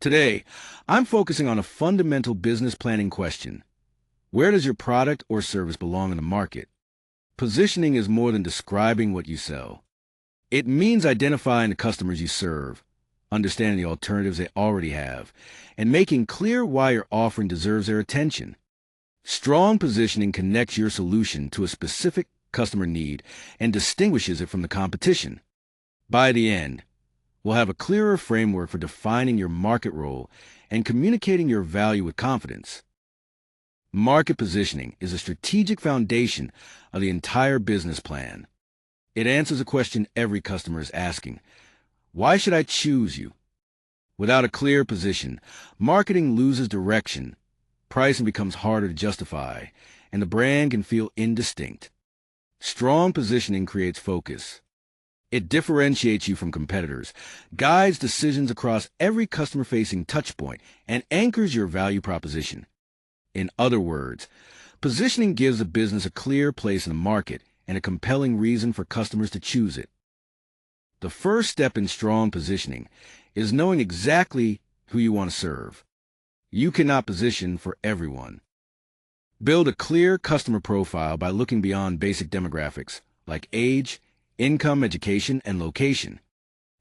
Today, I'm focusing on a fundamental business planning question. Where does your product or service belong in the market? Positioning is more than describing what you sell. It means identifying the customers you serve, understanding the alternatives they already have, and making clear why your offering deserves their attention. Strong positioning connects your solution to a specific customer need and distinguishes it from the competition. By the end, we'll have a clearer framework for defining your market role and communicating your value with confidence. Market positioning is a strategic foundation of the entire business plan. It answers a question every customer is asking: why should I choose you? Without a clear position, marketing loses direction, pricing becomes harder to justify, and the brand can feel indistinct. Strong positioning creates focus. It differentiates you from competitors, guides decisions across every customer-facing touchpoint, and anchors your value proposition. In other words, positioning gives a business a clear place in the market and a compelling reason for customers to choose it. The first step in strong positioning is knowing exactly who you want to serve. You cannot position for everyone. Build a clear customer profile by looking beyond basic demographics like age, income, education, and location.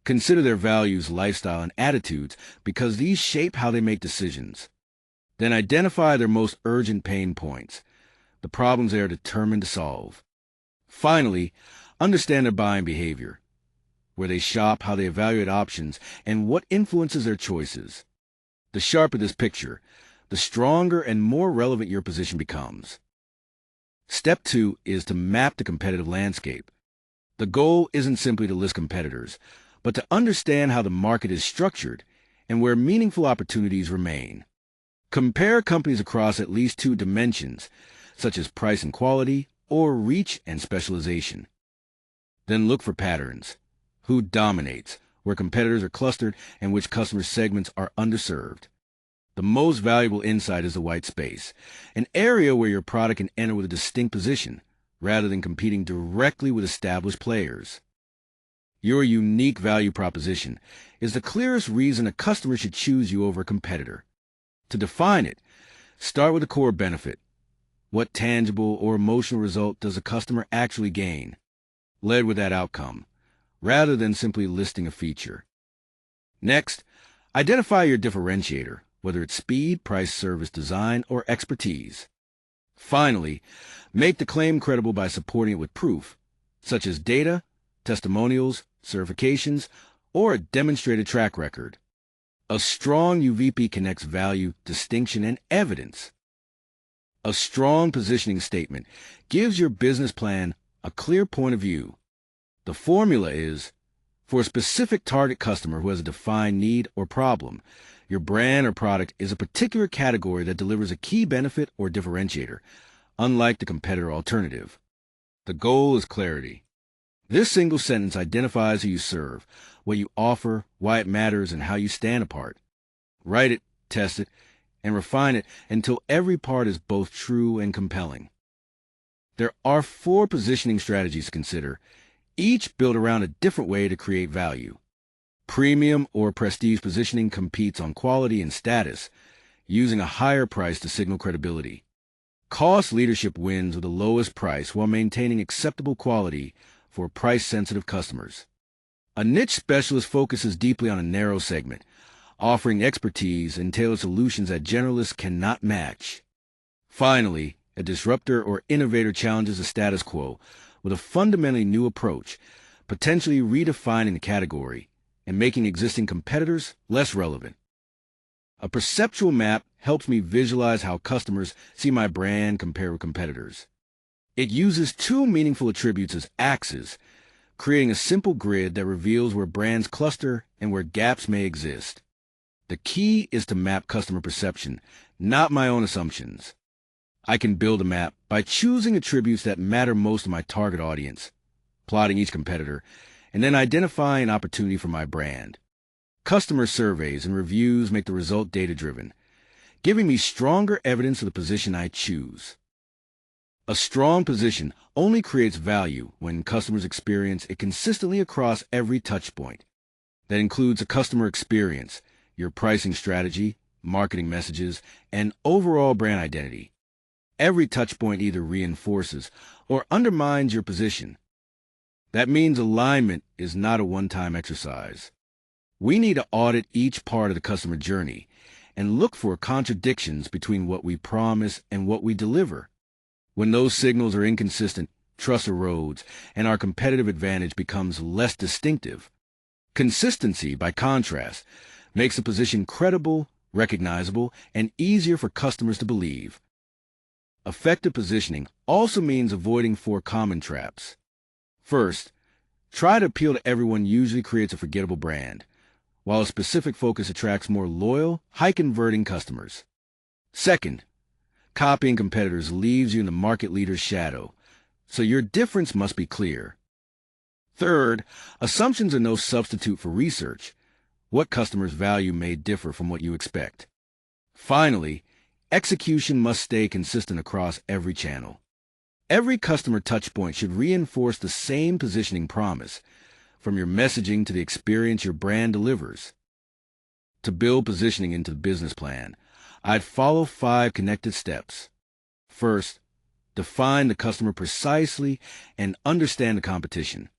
Consider their values, lifestyle, and attitudes because these shape how they make decisions. Then identify their most urgent pain points, the problems they are determined to solve. Finally, understand their buying behavior, where they shop, how they evaluate options, and what influences their choices. The sharper this picture, the stronger and more relevant your position becomes. Step 2 is to map the competitive landscape. The goal isn't simply to list competitors, but to understand how the market is structured and where meaningful opportunities remain. Compare companies across at least 2 dimensions, such as price and quality, or reach and specialization. Then look for patterns. Who dominates, where competitors are clustered, and which customer segments are underserved. The most valuable insight is the white space, an area where your product can enter with a distinct position, rather than competing directly with established players. Your unique value proposition is the clearest reason a customer should choose you over a competitor. To define it, start with the core benefit. What tangible or emotional result does a customer actually gain? Lead with that outcome, rather than simply listing a feature. Next, identify your differentiator, whether it's speed, price, service, design, or expertise. Finally, make the claim credible by supporting it with proof, such as data, testimonials, certifications, or a demonstrated track record. A strong UVP connects value, distinction, and evidence. A strong positioning statement gives your business plan a clear point of view. The formula is, for a specific target customer who has a defined need or problem, your brand or product is a particular category that delivers a key benefit or differentiator, unlike the competitor alternative. The goal is clarity. This single sentence identifies who you serve, what you offer, why it matters, and how you stand apart. Write it, test it, and refine it until every part is both true and compelling. There are 4 positioning strategies to consider, each built around a different way to create value. Premium or prestige positioning competes on quality and status, using a higher price to signal credibility. Cost leadership wins with the lowest price while maintaining acceptable quality for price-sensitive customers. A niche specialist focuses deeply on a narrow segment, offering expertise and tailored solutions that generalists cannot match. Finally, a disruptor or innovator challenges the status quo with a fundamentally new approach, potentially redefining the category and making existing competitors less relevant. A perceptual map helps me visualize how customers see my brand compared with competitors. It uses 2 meaningful attributes as axes, creating a simple grid that reveals where brands cluster and where gaps may exist. The key is to map customer perception, not my own assumptions. I can build a map by choosing attributes that matter most to my target audience, plotting each competitor, and then identifying an opportunity for my brand. Customer surveys and reviews make the result data-driven, giving me stronger evidence of the position I choose. A strong position only creates value when customers experience it consistently across every touchpoint. That includes a customer experience, your pricing strategy, marketing messages, and overall brand identity. Every touchpoint either reinforces or undermines your position. That means alignment is not a one-time exercise. We need to audit each part of the customer journey and look for contradictions between what we promise and what we deliver. When those signals are inconsistent, trust erodes, and our competitive advantage becomes less distinctive. Consistency, by contrast, makes a position credible, recognizable, and easier for customers to believe. Effective positioning also means avoiding four common traps. First, try to appeal to everyone usually creates a forgettable brand, while a specific focus attracts more loyal, high-converting customers. Second, copying competitors leaves you in the market leader's shadow, so your difference must be clear. Third, assumptions are no substitute for research. What customers value may differ from what you expect. Finally, execution must stay consistent across every channel. Every customer touchpoint should reinforce the same positioning promise, from your messaging to the experience your brand delivers. To build positioning into the business plan, I'd follow 5 connected steps. First, define the customer precisely and understand the competition.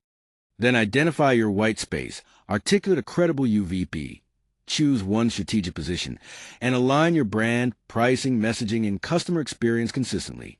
Then identify your white space, articulate a credible UVP, choose one strategic position, and align your brand, pricing, messaging, and customer experience consistently.